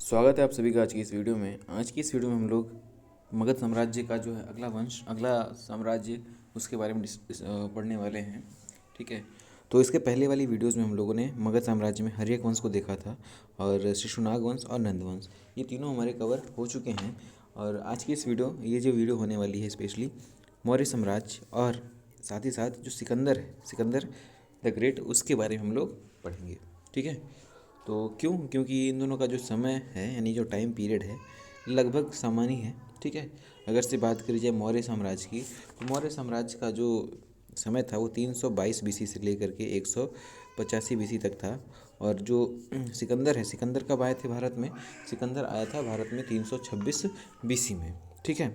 स्वागत है आप सभी का आज की इस वीडियो में। आज की इस वीडियो में हम लोग मगध साम्राज्य का जो है अगला साम्राज्य उसके बारे में पढ़ने वाले हैं। ठीक है, तो इसके पहले वाली वीडियोस में हम लोगों ने मगध साम्राज्य में हर्यक वंश को देखा था और शिशुनाग वंश और नंद वंश, ये तीनों हमारे कवर हो चुके हैं। और आज की इस ये जो वीडियो होने वाली है स्पेशली मौर्य साम्राज्य और साथ ही साथ जो सिकंदर है, सिकंदर द ग्रेट, उसके बारे में हम लोग पढ़ेंगे। ठीक है, तो क्योंकि इन दोनों का जो समय है यानी जो टाइम पीरियड है लगभग समान ही है। ठीक है, अगर से बात करी जाए मौर्य साम्राज्य की, तो मौर्य साम्राज्य का जो समय था वो 322 बीसी से लेकर के 185 बीसी तक था। और जो सिकंदर है, सिकंदर कब आए थे भारत में? सिकंदर आया था भारत में 326 बीसी में। ठीक है,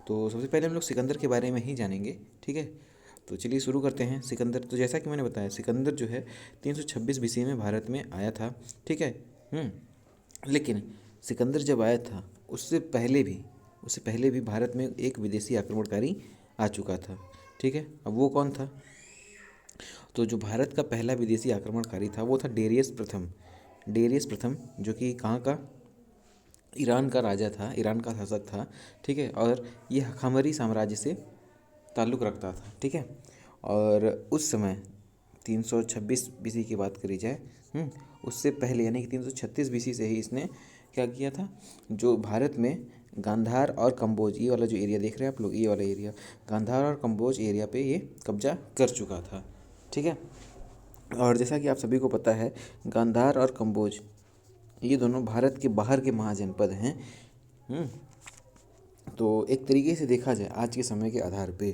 तो सबसे पहले हम लोग सिकंदर के बारे में ही जानेंगे। ठीक है, तो चलिए शुरू करते हैं। सिकंदर, तो जैसा कि मैंने बताया, सिकंदर जो है 326 बीसी में भारत में आया था। ठीक है, लेकिन सिकंदर जब आया था उससे पहले भी भारत में एक विदेशी आक्रमणकारी आ चुका था। ठीक है, अब वो कौन था? तो जो भारत का पहला विदेशी आक्रमणकारी था वो था डेरियस प्रथम। डेरियस प्रथम जो कि कहाँ का? ईरान का राजा था, ईरान का शासक था। ठीक है, और ये हखामरी साम्राज्य से ताल्लुक़ रखता था। ठीक है, और उस समय 326 बीसी की बात करी जाए, उससे पहले यानी कि 336 बीसी से ही इसने क्या किया था, जो भारत में गांधार और कंबोज, ये वाला जो एरिया देख रहे हैं आप लोग, ये वाला एरिया गांधार और कंबोज एरिया पे ये कब्जा कर चुका था। ठीक है, और जैसा कि आप सभी को पता है, गांधार और कंबोज ये दोनों भारत के बाहर के महाजनपद हैं। तो एक तरीके से देखा जाए आज के समय के आधार पे,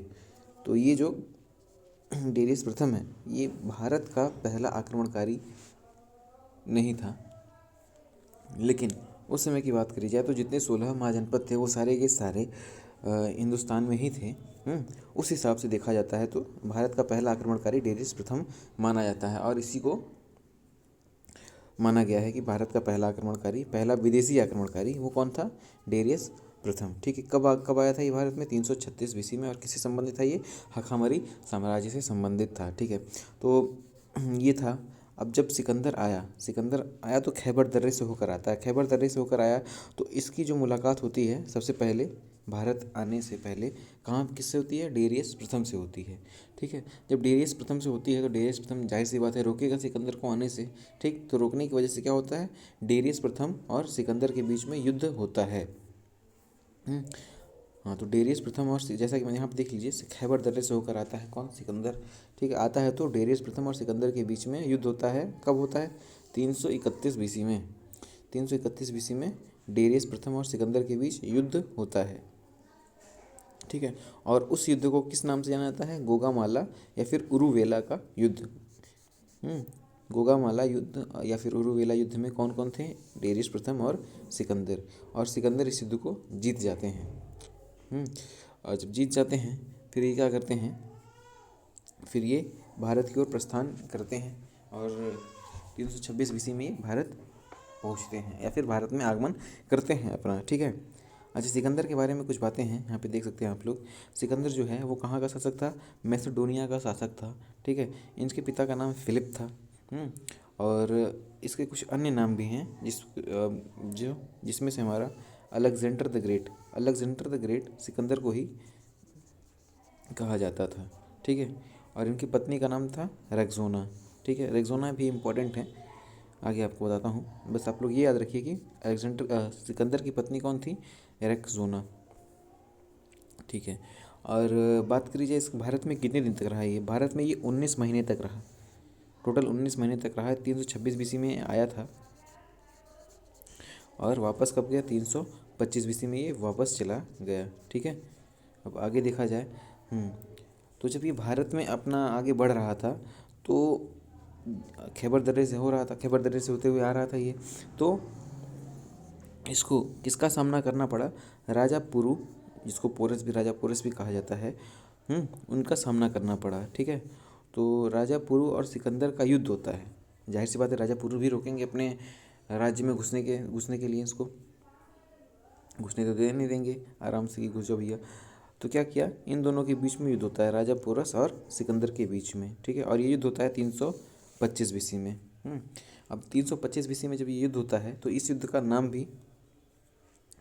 तो ये जो डेरियस प्रथम है ये भारत का पहला आक्रमणकारी नहीं था। लेकिन उस समय की बात करी जाए तो जितने 16 महाजनपद थे वो सारे के सारे हिंदुस्तान में ही थे। उस हिसाब से देखा जाता है तो भारत का पहला आक्रमणकारी डेरियस प्रथम माना जाता है, और इसी को माना गया है कि भारत का पहला आक्रमणकारी, पहला विदेशी आक्रमणकारी वो कौन था? डेरियस प्रथम। ठीक है, कब आया था ये भारत में? 336 बीसी में। और किससे संबंधित था ये? हखामरी साम्राज्य से संबंधित था। ठीक है, तो ये था। अब जब सिकंदर आया तो खैबर दर्रे से होकर आता है। खैबर दर्रे से होकर आया तो इसकी जो मुलाकात होती है सबसे पहले भारत आने से पहले कहाँ किससे होती है? डेरियस प्रथम से होती है। ठीक है, जब डेरियस प्रथम से होती है तो डेरियस प्रथम जाहिर सी बात है रोकेगा सिकंदर को आने से। ठीक, तो रोकने की वजह से क्या होता है? डेरियस प्रथम और सिकंदर के बीच में युद्ध होता है। हाँ, तो डेरियस प्रथम और जैसा कि मैंने यहाँ पे देख लीजिए, खैबर दर्रे से होकर आता है कौन? सिकंदर। ठीक है, आता है तो डेरियस प्रथम और सिकंदर के बीच में युद्ध होता है। कब होता है? 331 बीसी में। 331 बीसी में डेरियस प्रथम और सिकंदर के बीच युद्ध होता है। ठीक है, और उस युद्ध को किस नाम से जाना जाता है? गोगामाला या फिर उरुवेला का युद्ध। गोगामाला युद्ध या फिर उरुवेला युद्ध में कौन कौन थे? डेरियस प्रथम और सिकंदर। और सिकंदर इस युद्ध को जीत जाते हैं। और जब जीत जाते हैं फिर ये क्या करते हैं? फिर ये भारत की ओर प्रस्थान करते हैं और 326 बीसी में ये भारत पहुंचते हैं या फिर भारत में आगमन करते हैं अपना। ठीक है, अच्छा, सिकंदर के बारे में कुछ बातें हैं, यहाँ पे देख सकते हैं आप लोग। सिकंदर जो है वो कहाँ का शासक था? मैसेडोनिया का शासक था। ठीक है, इनके पिता का नाम फिलिप था। और इसके कुछ अन्य नाम भी हैं जिसमें से हमारा अलेक्जेंडर द ग्रेट सिकंदर को ही कहा जाता था। ठीक है, और इनकी पत्नी का नाम था रेक्सोना। ठीक है, रेक्सोना भी इम्पोर्टेंट है, आगे आपको बताता हूँ। बस आप लोग ये याद रखिए कि सिकंदर की पत्नी कौन थी? रेक्सोना। ठीक है, और बात करी जाए इस भारत में कितने दिन तक रहा ये? भारत में ये 19 महीने तक रहा। टोटल 19 महीने तक रहा है। 326 बीसी में आया था और वापस कब गया? 325 बीसी में ये वापस चला गया। ठीक है, अब आगे देखा जाए, तो जब ये भारत में अपना आगे बढ़ रहा था तो खैबर दर्रे से हो रहा था, खैबर दर्रे से होते हुए आ रहा था ये, तो इसको किसका सामना करना पड़ा? राजा पुरु, जिसको राजा पोरस भी कहा जाता है, उनका सामना करना पड़ा। ठीक है, तो राजा पुरु और सिकंदर का युद्ध होता है। जाहिर सी बात है राजा पुरु भी रोकेंगे अपने राज्य में घुसने के लिए, इसको घुसने तो दे नहीं देंगे आराम से कि घुस जाओ भैया। तो क्या किया, इन दोनों के बीच में युद्ध होता है, राजा पोरस और सिकंदर के बीच में। ठीक है, और ये युद्ध होता है 325 बीसी में। अब 325 BC में जब ये युद्ध होता है तो इस युद्ध का नाम भी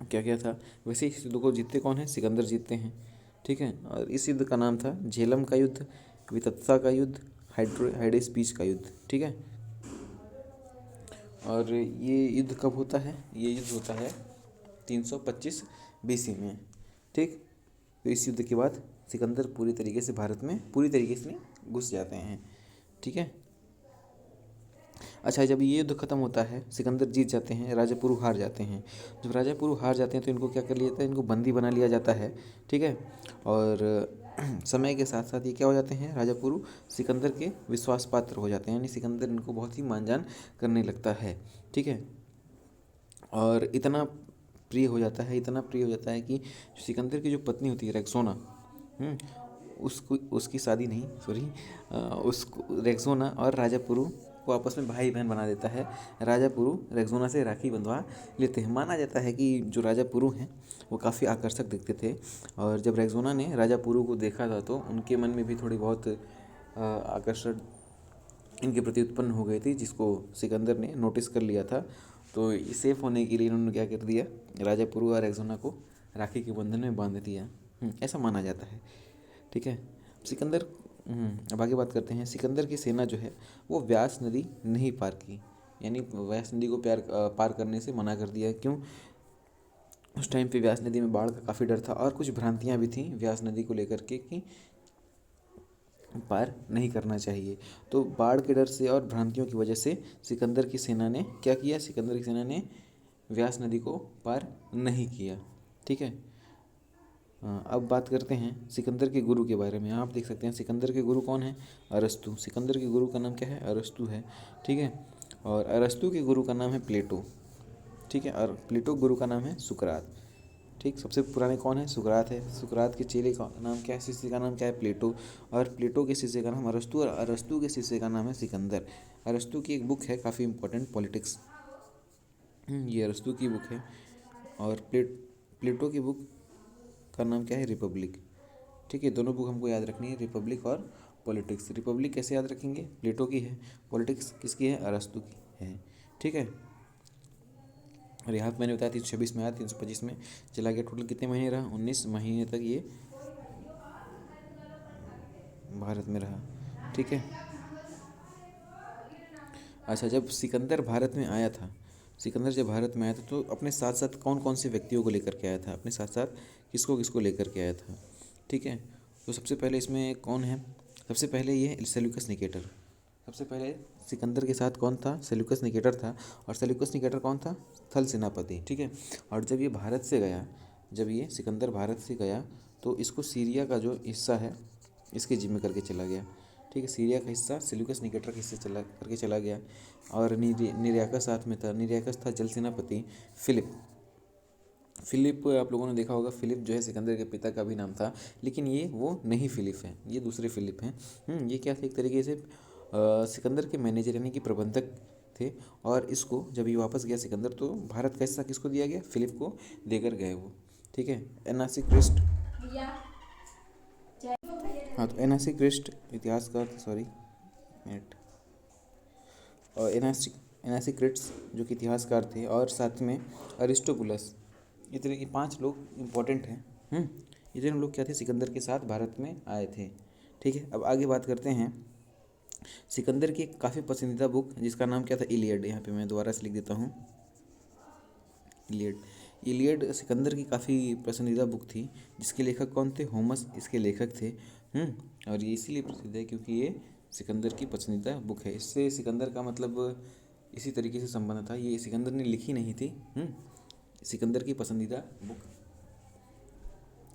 क्या क्या था? वैसे इस युद्ध को जीतते कौन है? सिकंदर जीतते हैं, ठीक है। और इस युद्ध का नाम था झेलम का युद्ध, वितत्सा का युद्ध, हाइडेस्पीच का युद्ध, ठीक है। और ये युद्ध कब होता है? ये युद्ध होता है 325 BC में, ठीक। तो इस युद्ध के बाद सिकंदर पूरी तरीके से भारत में पूरी तरीके से घुस जाते हैं, ठीक है। अच्छा, जब ये युद्ध खत्म होता है, सिकंदर जीत जाते हैं, राजापुरु हार जाते हैं। जब राजापुरु हार जाते हैं तो इनको क्या कर लिया जाता है? इनको बंदी बना लिया जाता है, ठीक है। और समय के साथ साथ ये क्या हो जाते हैं? राजापुरु सिकंदर के विश्वास पात्र हो जाते हैं, यानी सिकंदर इनको बहुत ही मानजान करने लगता है, ठीक है। और इतना प्रिय हो जाता है, इतना प्रिय हो जाता है कि सिकंदर की जो पत्नी होती है रेक्सोना, उसको उसकी शादी नहीं, सॉरी, उसको रेक्सोना और राजापुरु को आपस में भाई बहन बना देता है। राजापुरु रेक्सोना से राखी बंधवा लेते हैं। माना जाता है कि जो राजापुरु हैं वो काफ़ी आकर्षक दिखते थे, और जब रेक्सोना ने राजापुरु को देखा था तो उनके मन में भी थोड़ी बहुत आकर्षण इनके प्रति उत्पन्न हो गई थी, जिसको सिकंदर ने नोटिस कर लिया था। तो सेफ होने के लिए इन्होंने क्या कर दिया? राजापुरु और रेक्सोना को राखी के बंधन में बांध दिया, ऐसा माना जाता है, ठीक है। सिकंदर अब आगे बात करते हैं। सिकंदर की सेना जो है वो व्यास नदी नहीं पार की, यानी व्यास नदी को पार करने से मना कर दिया। क्यों? उस टाइम पे व्यास नदी में बाढ़ का काफ़ी डर था, और कुछ भ्रांतियाँ भी थीं व्यास नदी को लेकर के कि पार नहीं करना चाहिए। तो बाढ़ के डर से और भ्रांतियों की वजह से सिकंदर की सेना ने क्या किया? सिकंदर की सेना ने व्यास नदी को पार नहीं किया, ठीक है। अब बात करते हैं सिकंदर के गुरु के बारे में। आप देख सकते हैं सिकंदर के गुरु कौन है? अरस्तु। सिकंदर के गुरु का नाम क्या है? अरस्तु है, ठीक है। और अरस्तु के गुरु का नाम है प्लेटो, ठीक है। और प्लेटो गुरु का नाम है सुकरात, ठीक। सबसे पुराने कौन है? सुकरात है। सुकरात के चेले का नाम क्या है? शिष्य का नाम क्या है? प्लेटो। और प्लेटो के शिष्य का नाम अरस्तु, और अरस्तु के शिष्य का नाम है सिकंदर। अरस्तु की एक बुक है काफ़ी इंपॉर्टेंट, पॉलिटिक्स, ये अरस्तु की बुक है। और प्लेटो की बुक का नाम क्या है? रिपब्लिक, ठीक है। दोनों बुक हमको याद रखनी है, रिपब्लिक और पॉलिटिक्स। रिपब्लिक कैसे याद रखेंगे? प्लेटो की है। पॉलिटिक्स किसकी है? अरस्तु की है, ठीक है। और यहाँ पे मैंने बताया 326 में आया, 325 में चला गया। टोटल कितने महीने रहा? 19 महीने तक ये भारत में रहा, ठीक है। अच्छा, जब सिकंदर भारत में आया था, सिकंदर जब भारत में आया था तो अपने साथ साथ कौन कौन से व्यक्तियों को लेकर के आया था? अपने साथ साथ किसको किसको लेकर के आया था, ठीक है। तो सबसे पहले इसमें कौन है? सबसे पहले ये है सेल्यूकस निकेटर। सबसे पहले सिकंदर के साथ कौन था? सेल्यूकस निकेटर था। और सेल्यूकस निकेटर कौन था? थल सेनापति, ठीक है। और जब ये भारत से गया, जब ये सिकंदर भारत से गया तो इसको सीरिया का जो हिस्सा है इसके जिम्मे करके चला गया, ठीक है। सीरिया का हिस्सा सेल्यूकस निकेटर के हिस्से चला गया। और निरयाकस साथ में था। निरयाकस था जल सेनापति फिलिप। फिलिप आप लोगों ने देखा होगा, फिलिप जो है सिकंदर के पिता का भी नाम था, लेकिन ये वो नहीं फिलिप है, ये दूसरे फिलिप हैं। ये क्या थे? एक तरीके से सिकंदर के मैनेजर यानी कि प्रबंधक थे। और इसको जब ये वापस गया सिकंदर तो भारत का हिस्सा किसको दिया गया? फिलिप को देकर गए वो, ठीक है। एनासीक्रिस्ट, हाँ, तो एनासीक्रिस्ट इतिहासकार थे, सॉरी मिनट, और एनासीक्रिट्स जो कि इतिहासकार थे, और साथ में अरिस्टोबुलस, ये 5 लोग इम्पोर्टेंट हैं। ये तीनों लोग क्या थे? सिकंदर के साथ भारत में आए थे, ठीक है। अब आगे बात करते हैं सिकंदर की एक काफ़ी पसंदीदा बुक जिसका नाम क्या था? इलियड। यहाँ पे मैं दोबारा से लिख देता हूँ, इलियड। इलियड सिकंदर की काफ़ी पसंदीदा बुक थी, जिसके लेखक कौन थे? होमस इसके लेखक थे। और ये इसीलिए प्रसिद्ध है क्योंकि ये सिकंदर की पसंदीदा बुक है। इससे सिकंदर का मतलब इसी तरीके से संबंध था, ये सिकंदर ने लिखी नहीं थी। सिकंदर की पसंदीदा बुक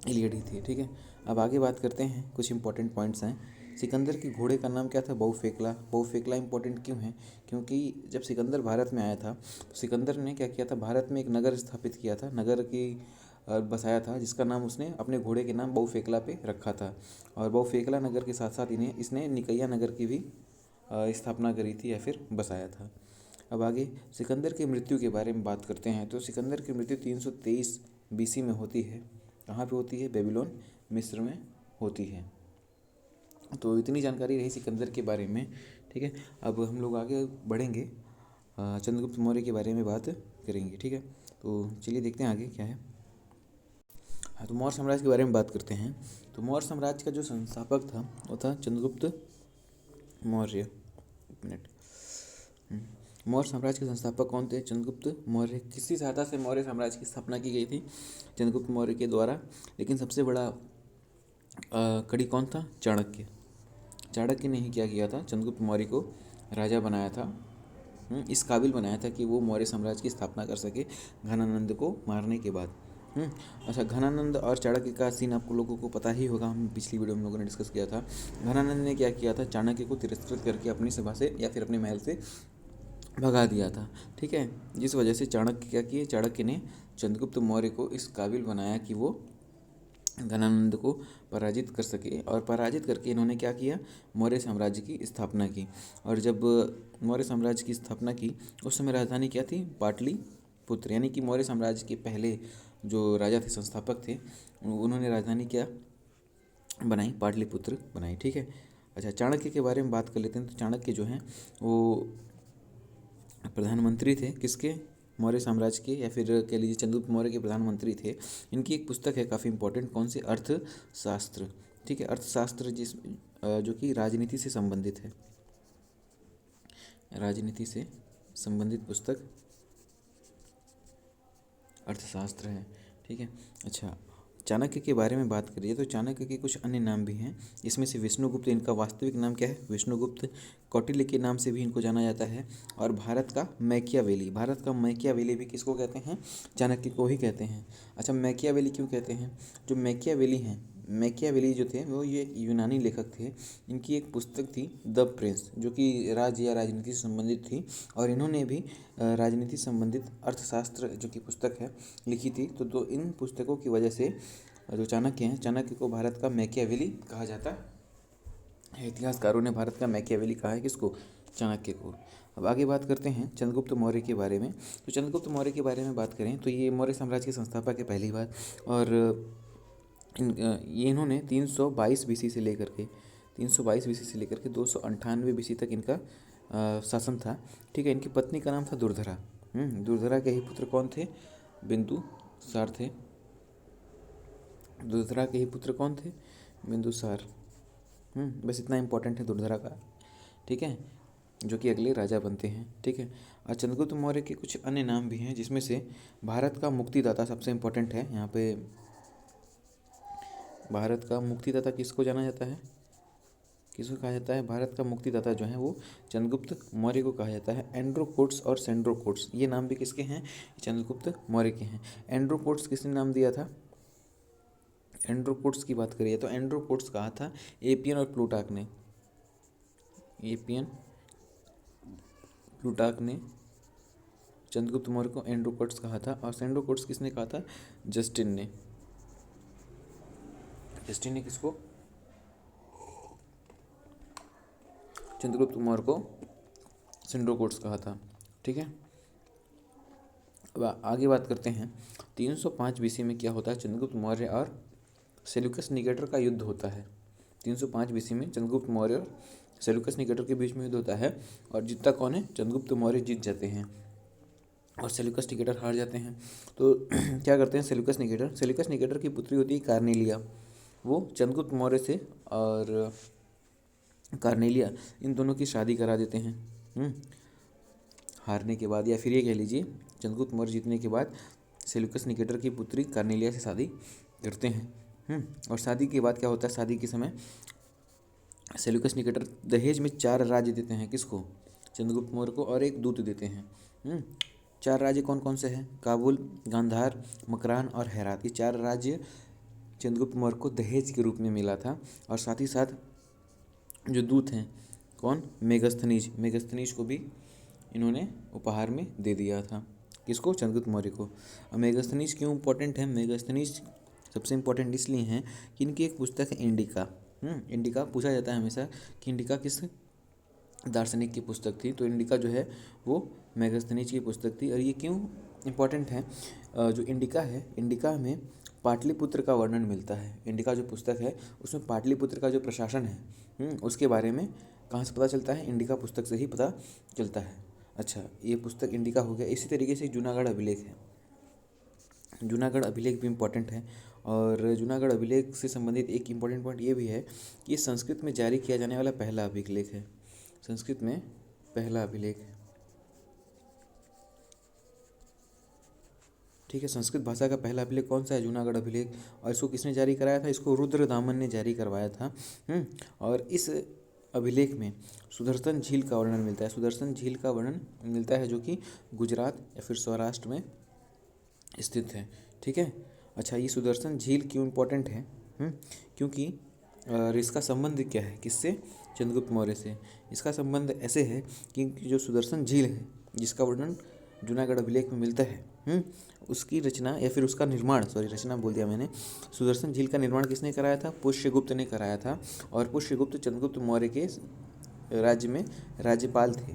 इलियड ही थी, ठीक है। अब आगे बात करते हैं, कुछ इंपॉर्टेंट पॉइंट्स हैं। सिकंदर के घोड़े का नाम क्या था? बहुफेकला। बहुफेकला इंपॉर्टेंट क्यों है? क्योंकि जब सिकंदर भारत में आया था तो सिकंदर ने क्या किया था? भारत में एक नगर स्थापित किया था, नगर की बसाया था, जिसका नाम उसने अपने घोड़े के नाम बहुफेकला पे रखा था। और बहुफेकला नगर के साथ साथ इसने निकैया नगर की भी स्थापना करी थी या फिर बसाया था। अब आगे सिकंदर की मृत्यु के बारे में बात करते हैं। तो सिकंदर की मृत्यु 323 BC में होती है। कहाँ पे होती है? बेबीलोन, मिस्र में होती है। तो इतनी जानकारी रही सिकंदर के बारे में, ठीक है। अब हम लोग आगे बढ़ेंगे चंद्रगुप्त मौर्य के बारे में बात करेंगे। ठीक है, तो चलिए देखते हैं आगे क्या है। हाँ, तो मौर्य साम्राज्य के बारे में बात करते हैं। तो मौर्य साम्राज्य का जो संस्थापक था वो था चंद्रगुप्त मौर्य। एक मिनट। मौर्य साम्राज्य के संस्थापक कौन थे? चंद्रगुप्त मौर्य। किसकी सहायता से मौर्य साम्राज्य की स्थापना की गई थी? चंद्रगुप्त मौर्य के द्वारा। लेकिन सबसे बड़ा कड़ी कौन था? चाणक्य। चाणक्य ने ही क्या किया था? चंद्रगुप्त मौर्य को राजा बनाया था, इस काबिल बनाया था कि वो मौर्य साम्राज्य की स्थापना कर सके घनानंद को मारने के बाद। अच्छा, घनानंद और चाणक्य का सीन आप लोगों को पता ही होगा, हम पिछली वीडियो में हम लोगों ने डिस्कस किया था। घनानंद ने क्या किया था? चाणक्य को तिरस्कृत करके अपनी सभा से या फिर अपने महल से भगा दिया था। ठीक है, जिस वजह से चाणक्य क्या किए? चाणक्य ने चंद्रगुप्त मौर्य को इस काबिल बनाया कि वो घनानंद को पराजित कर सके, और पराजित करके इन्होंने क्या किया? मौर्य साम्राज्य की स्थापना की। और जब मौर्य साम्राज्य की स्थापना की उस समय राजधानी क्या थी? पाटलिपुत्र। यानी कि मौर्य साम्राज्य के पहले जो राजा थे, संस्थापक थे, उन्होंने राजधानी क्या बनाई? पाटलिपुत्र बनाई। ठीक है। अच्छा, चाणक्य के बारे में बात कर लेते हैं। तो चाणक्य जो हैं वो प्रधानमंत्री थे किसके? मौर्य साम्राज्य के, या फिर कह लीजिए चंद्रगुप्त मौर्य के प्रधानमंत्री थे। इनकी एक पुस्तक है काफ़ी इंपॉर्टेंट, कौन सी? अर्थशास्त्र। ठीक है, अर्थशास्त्र जो कि राजनीति से संबंधित है, राजनीति से संबंधित पुस्तक अर्थशास्त्र है। ठीक है। अच्छा, चाणक्य के बारे में बात करिए तो चाणक्य के कुछ अन्य नाम भी हैं, जिसमें से विष्णुगुप्त। इनका वास्तविक नाम क्या है? विष्णुगुप्त। कौटिल्य के नाम से भी इनको जाना जाता है। और भारत का मैकियावेली। भारत का मैकियावेली भी किसको कहते हैं? चाणक्य को ही कहते हैं। अच्छा, मैकियावेली क्यों कहते हैं? जो मैकियावेली हैं, मैकियावेली जो थे वो ये यूनानी लेखक थे। इनकी एक पुस्तक थी द प्रिंस, जो कि राज्य या राजनीति से संबंधित थी, और इन्होंने भी राजनीति संबंधित अर्थशास्त्र जो कि पुस्तक है लिखी थी। तो इन पुस्तकों की वजह से जो चाणक्य हैं, चाणक्य को भारत का मैकियावेली कहा जाता है। इतिहासकारों ने भारत का मैकियावेली कहा है किसको? चाणक्य को। अब आगे बात करते हैं चंद्रगुप्त मौर्य के बारे में। तो चंद्रगुप्त मौर्य के बारे में बात करें तो ये मौर्य साम्राज्य के संस्थापक है पहली बात। और ये इन्होंने 322 बीसी से लेकर के 298 बीसी तक इनका शासन था। ठीक है। इनकी पत्नी का नाम था दुर्धरा। दुर्धरा के ही पुत्र कौन थे? बिंदुसार थे। दुर्धरा के ही पुत्र कौन थे? बिंदुसार। बस इतना इम्पोर्टेंट है दुर्धरा का। ठीक है, जो कि अगले राजा बनते हैं। ठीक है। और चंद्रगुप्त मौर्य के कुछ अन्य नाम भी हैं, जिसमें से भारत का मुक्तिदाता सबसे इम्पोर्टेंट है। यहाँ पे भारत का मुक्तिदाता किसको जाना जाता है? किसको कहा जाता है? भारत का मुक्तिदाता जो है वो चंद्रगुप्त मौर्य को कहा जाता है। एंड्रोकोट्स और सेंड्रोकोट्स, ये नाम भी किसके हैं? चंद्रगुप्त मौर्य के हैं। एंड्रोकोट्स किसने नाम दिया था? एंड्रोकोट्स की बात करिए तो एंड्रोकोट्स कहा था एपियन और प्लूटार्क ने। एपियन, प्लूटार्क ने चंद्रगुप्त मौर्य को एंड्रोकोट्स कहा था। और सेंड्रोकोट्स किसने कहा था? जस्टिन ने। जस्टिन ने किसको? चंद्रगुप्त मौर्य को सेंड्रोकोट्स कहा था। ठीक है। अब आगे बात करते हैं 305 बीसी में क्या होता है? चंद्रगुप्त मौर्य और सेल्यूकस निकेटर का युद्ध होता है। 305 बीसी में चंद्रगुप्त मौर्य और सेल्यूकस निकेटर के बीच में युद्ध होता है, और जीतता कौन है? चंद्रगुप्त मौर्य जीत जाते हैं और सेल्यूकस निकेटर हार जाते हैं। तो क्या करते हैं सेल्यूकस निकेटर? सेल्यूकस निकेटर की पुत्री होती है कार्नेलिया। वो चंद्रगुप्त मौर्य से और कार्नेलिया, इन दोनों की शादी करा देते हैं हारने के बाद, या फिर ये कह लीजिए चंद्रगुप्त मौर्य जीतने के बाद सेल्यूकस निकेटर की पुत्री कार्नेलिया से शादी करते हैं। और शादी के बाद क्या होता है? शादी के समय सेल्यूकस निकेटर दहेज में 4 राज्य देते हैं। किसको? चंद्रगुप्त मौर्य को, और एक दूत देते हैं। 4 राज्य कौन कौन से हैं? काबुल, गांधार, मकरान और हेरात। ये 4 राज्य चंद्रगुप्त मौर्य को दहेज के रूप में मिला था। और साथ ही साथ जो दूत हैं, कौन? मेगस्थनीज। मेगस्थनीज को भी इन्होंने उपहार में दे दिया था। किसको? चंद्रगुप्त मौर्य को। अब मेगस्थनीज क्यों इंपॉर्टेंट है? मेगस्थनीज सबसे इम्पोर्टेंट इसलिए हैं कि इनकी एक पुस्तक है इंडिका। इंडिका पूछा जाता है हमेशा कि इंडिका किस दार्शनिक की पुस्तक थी। तो इंडिका जो है वो मेगस्थनीज की पुस्तक थी। और ये क्यों इम्पोर्टेंट है? जो इंडिका है, इंडिका में पाटलिपुत्र का वर्णन मिलता है। इंडिका जो पुस्तक है उसमें पाटलिपुत्र का जो प्रशासन है उसके बारे में कहाँ से पता चलता है? इंडिका पुस्तक से ही पता चलता है। अच्छा, ये पुस्तक इंडिका हो गया। इसी तरीके से जूनागढ़ अभिलेख है। जूनागढ़ अभिलेख भी इम्पॉर्टेंट है। और जूनागढ़ अभिलेख से संबंधित एक इम्पॉर्टेंट पॉइंट ये भी है कि ये संस्कृत में जारी किया जाने वाला पहला अभिलेख है। संस्कृत में पहला अभिलेख, ठीक है। संस्कृत भाषा का पहला अभिलेख कौन सा है? जूनागढ़ अभिलेख। और इसको किसने जारी कराया था? इसको रुद्रदामन ने जारी करवाया था। और इस अभिलेख में सुदर्शन झील का वर्णन मिलता है। सुदर्शन झील का वर्णन मिलता है जो कि गुजरात या फिर सौराष्ट्र में स्थित है, ठीक है। अच्छा, ये सुदर्शन झील क्यों इम्पोर्टेंट है? क्योंकि और इसका संबंध क्या है किससे? चंद्रगुप्त मौर्य से। इसका संबंध ऐसे है कि जो सुदर्शन झील है जिसका वर्णन जूनागढ़ अभिलेख में मिलता है, उसकी रचना या फिर उसका निर्माण, सॉरी रचना बोल दिया मैंने, सुदर्शन झील का निर्माण किसने कराया था? पुष्यगुप्त ने कराया था। और पुष्यगुप्त चंद्रगुप्त मौर्य के राज्य में राज्यपाल थे,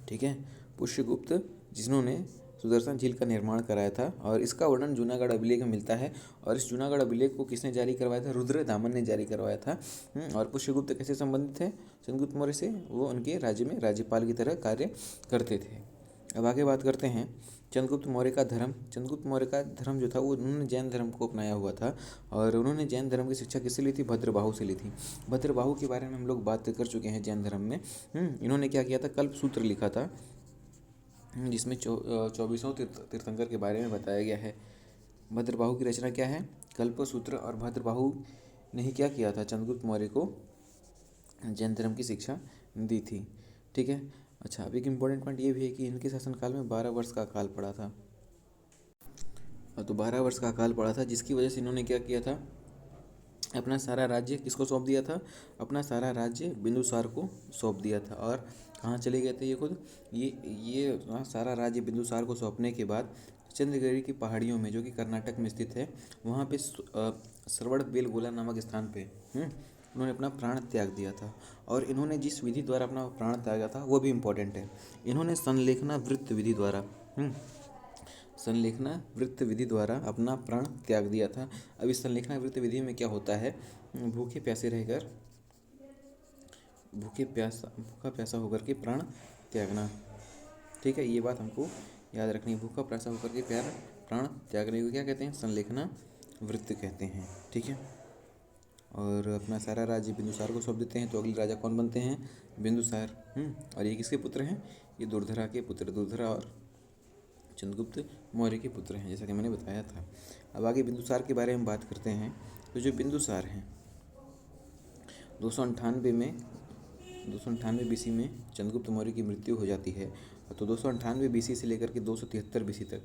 ठीक है। पुष्यगुप्त जिन्होंने सुदर्शन झील का निर्माण कराया था और इसका वर्णन जूनागढ़ अभिलेख में मिलता है। और इस जूनागढ़ अभिलेख को किसने जारी करवाया था? रुद्रदामन ने जारी करवाया था। और पुष्यगुप्त कैसे संबंधित थे चंद्रगुप्त मौर्य से? वो उनके राज्य में राज्यपाल की तरह कार्य करते थे। अब आगे बात करते हैं चंद्रगुप्त मौर्य का धर्म। चंद्रगुप्त मौर्य का धर्म जो था वो उन्होंने जैन धर्म को अपनाया हुआ था। और उन्होंने जैन धर्म की शिक्षा किससे ली थी? भद्रबाहु से ली थी। भद्रबाहु के बारे में हम लोग बात कर चुके हैं जैन धर्म में। इन्होंने क्या किया था? कल्पसूत्र लिखा था, जिसमें 24 तीर्थंकर के बारे में बताया गया है। भद्रबाहु की रचना क्या है? कल्पसूत्र। और भद्रबाहु ने ही क्या किया था? चंद्रगुप्त मौर्य को जैन धर्म की शिक्षा दी थी, ठीक है। अच्छा, अब एक इम्पोर्टेंट पॉइंट ये भी है कि इनके शासनकाल में 12 वर्ष का अकाल पड़ा था। तो 12 वर्ष का अकाल पड़ा था, जिसकी वजह से इन्होंने क्या किया था? अपना सारा राज्य किसको सौंप दिया था? अपना सारा राज्य बिंदुसार को सौंप दिया था। और कहाँ चले गए थे ये खुद? ये सारा राज्य बिंदुसार को सौंपने के बाद चंद्रगिरी की पहाड़ियों में, जो कि कर्नाटक में स्थित है, वहाँ पे श्रवण बेलगोला नामक स्थान पे उन्होंने अपना प्राण त्याग दिया था। और इन्होंने जिस विधि द्वारा अपना प्राण त्यागा था वो भी इम्पोर्टेंट है। इन्होंने संलेखना वृत्त विधि द्वारा संलेखना वृत्त विधि द्वारा अपना प्राण त्याग दिया था। अब इस संलेखना वृत्त विधि में क्या होता है? भूखे प्यासा होकर के प्राण त्यागना, ठीक है। ये बात हमको याद रखनी है। भूखा प्यासा होकर के प्राण त्यागने को क्या कहते हैं? संलेखना वृत्त कहते हैं, ठीक है। और अपना सारा राज्य बिंदुसार को सौंप देते हैं। तो अगले राजा कौन बनते हैं? बिंदुसार। और ये किसके पुत्र हैं? ये दुर्धरा के पुत्र। दुर्धरा और चंद्रगुप्त मौर्य के पुत्र हैं, जैसा कि मैंने बताया था। अब आगे बिंदुसार के बारे में बात करते हैं। तो जो बिंदुसार हैं, 298 बीसी में चंद्रगुप्त मौर्य की मृत्यु हो जाती है। तो 298 बीसी से लेकर के 273 बीसी तक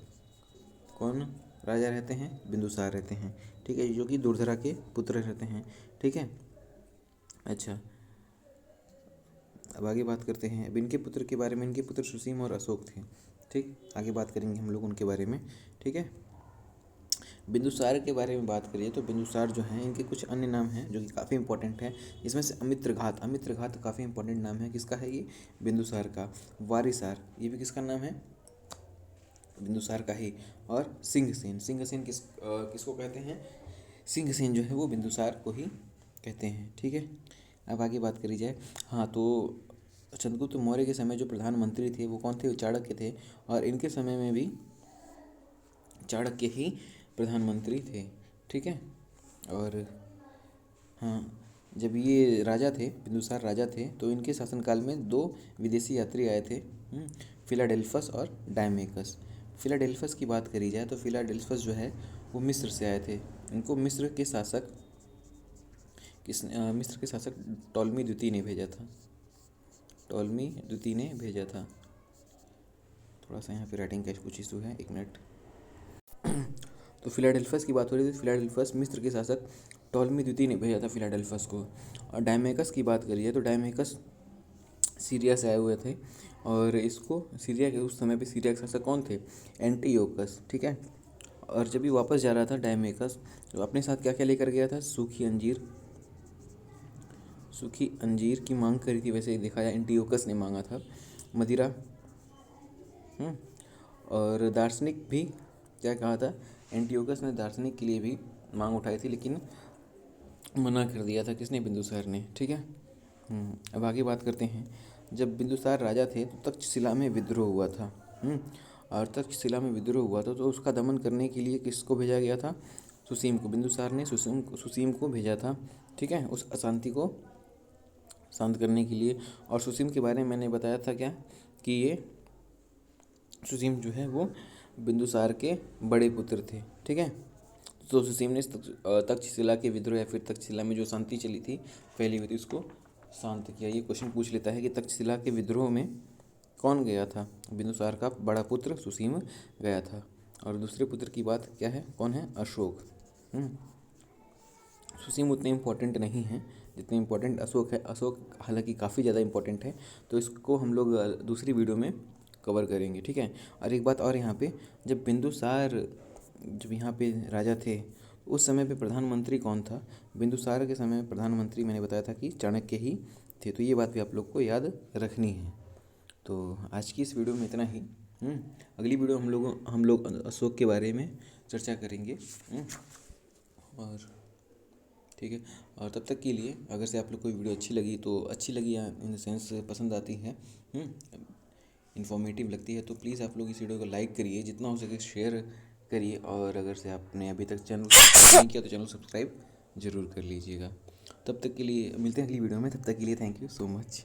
कौन राजा रहते हैं? बिंदुसार रहते हैं, ठीक है, जो कि दुर्धरा के पुत्र रहते हैं, ठीक है। अच्छा, अब आगे बात करते हैं अब इनके पुत्र के बारे में। इनके पुत्र सुसीम और अशोक थे, ठीक। आगे बात करेंगे हम लोग उनके बारे में, ठीक है। बिंदुसार के बारे में बात करिए तो बिंदुसार जो हैं, इनके कुछ अन्य नाम हैं जो कि काफ़ी इंपॉर्टेंट हैं। इसमें से अमित्रघात काफ़ी इंपॉर्टेंट नाम है। किसका है ये? बिंदुसार का। वारिसार, ये भी किसका नाम है? बिंदुसार का ही। और सिंहसेन किसको कहते हैं? सिंहसेन जो है वो बिंदुसार को ही कहते हैं, ठीक है। अब आगे बात करी जाए। हाँ, तो चंद्रगुप्त मौर्य के समय जो प्रधानमंत्री थे वो कौन थे? चाणक्य थे। और इनके समय में भी चाणक्य ही प्रधानमंत्री थे, ठीक है। और हाँ, जब ये राजा थे, बिंदुसार राजा थे, तो इनके शासनकाल में 2 विदेशी यात्री आए थे, फिलाडेल्फस और डायमेकस। फिलाडेल्फस की बात करी जाए तो फिलाडेल्फस जो है वो मिस्र से आए थे। इनको मिस्र के शासक टॉलमी द्वितीय ने भेजा था। टॉलमी द्वितीय ने भेजा था। थोड़ा सा यहाँ पे राइटिंग का कुछ इशू है, 1 मिनट। तो फिलाडेल्फस की बात हो रही थी। फिलाडेल्फस मिस्र के शासक टॉलमी द्वितीय ने भेजा था फिलाडेल्फस को। और डायमेकस की बात करिए तो डायमेकस सीरिया से आए हुए थे। और इसको सीरिया के उस समय पे सीरिया के शासक कौन थे? एंटीयोकस, ठीक है। और जब भी वापस जा रहा था डायमेकस, तो अपने साथ क्या क्या लेकर गया था? सूखी अंजीर की मांग करी थी, वैसे ही देखा जाए एंटीयोकस ने मांगा था। मदिरा और दार्शनिक भी क्या कहा था? एंटीयोकस ने दार्शनिक के लिए भी मांग उठाई थी, लेकिन मना कर दिया था। किसने? बिंदुसार ने, ठीक है। अब आगे बात करते हैं। जब बिंदुसार राजा थे तो तक्षशिला में विद्रोह हुआ था। और तक्षशिला में विद्रोह हुआ था तो उसका दमन करने के लिए किसको भेजा गया था? सुसीम को। बिंदुसार ने सुसीम को भेजा था, ठीक है, उस अशांति को शांत करने के लिए। और सुसीम के बारे में मैंने बताया था क्या कि ये सुसीम जो है वो बिंदुसार के बड़े पुत्र थे, ठीक है। तो सुसीम ने तक्षशिला के विद्रोह या फिर तक्षशिला में जो शांति चली थी फैली हुई थी उसको शांत किया। ये क्वेश्चन पूछ लेता है कि तक्षशिला के विद्रोह में कौन गया था? बिंदुसार का बड़ा पुत्र सुसीम गया था। और दूसरे पुत्र की बात क्या है, कौन है? अशोक। सुसीम उतने इम्पोर्टेंट नहीं है जितने इम्पोर्टेंट अशोक है। अशोक हालांकि काफ़ी ज़्यादा इम्पोर्टेंट है, तो इसको हम लोग दूसरी वीडियो में कवर करेंगे, ठीक है। और एक बात और यहाँ पे, जब बिंदुसार जब यहाँ पे राजा थे उस समय पे प्रधानमंत्री कौन था? बिंदुसार के समय में प्रधानमंत्री मैंने बताया था कि चाणक्य ही थे। तो ये बात भी आप लोग को याद रखनी है। तो आज की इस वीडियो में इतना ही। अगली वीडियो हम लोग अशोक के बारे में चर्चा करेंगे। और ठीक है, और तब तक के लिए अगर से आप लोग को वीडियो अच्छी लगी तो अच्छी लगी या इन द सेंस पसंद आती है, इन्फॉर्मेटिव लगती है, तो प्लीज़ आप लोग इस वीडियो को लाइक करिए, जितना हो सके शेयर करिए। और अगर से आपने अभी तक चैनल सब्सक्राइब नहीं किया तो चैनल सब्सक्राइब ज़रूर कर लीजिएगा। तब तक के लिए मिलते हैं अगली वीडियो में। तब तक के लिए थैंक यू सो मच।